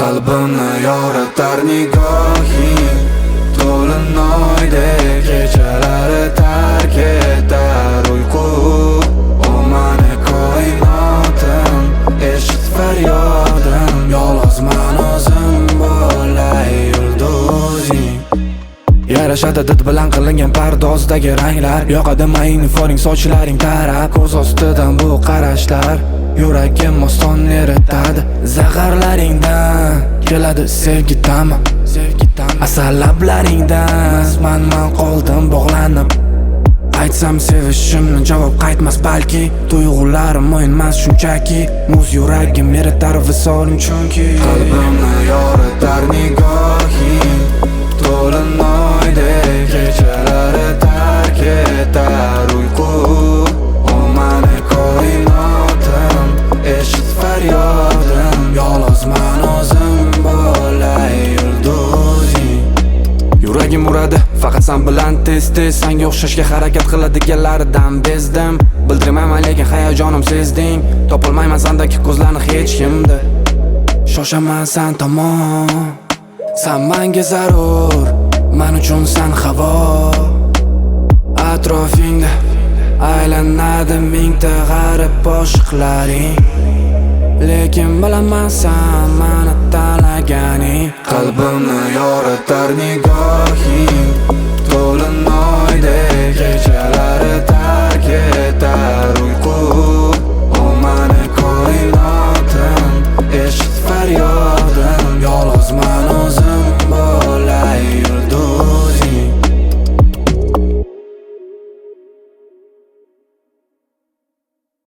Qalbimni yoritar nigohing, to'linoydek kechalari tark etar uyqu. O mani koinotim, eshit faryodim, yolg'izman o'zim bo'lay yulduzing. Yarashadi did bilan qilingan pardozdagi ranglar, yoqadimi uniforming sochlaring tarab, ko'z ostidan bu qarashlar yuragim oston eritadi. Zag'arlaringdan keladi sevgi ta'mi, asal lablaringdan man qoldim bog'lanib. Aytsam sevishimni javob qaytmas balki, tuyg'ularim o'yinmas shunchaki, muz yuragim eritar visoling chunki. Qalbimni yoritar nigohing, to'linoydek kechalari tark etar uyqu. O mani koinotim, eshit faryodim, yolg'izman o'zim bo'lay yulduzing. Yuragim uradi faqat sen bilan tez-tez, senga o'xshashga harakat qiladiganlardan bezdim. Bildirmayman lekin hayajonim sezding, topolmayman sendagi ko'zlarni hech kimda. Shoshaman sen tomon, sen menga zarur, men uchun sen havo. Atrofingda aylanadi mingta g'arib oshiqlaring, lekin bilaman sen meni tanlaganing. Qalbimni yoritar nigohing,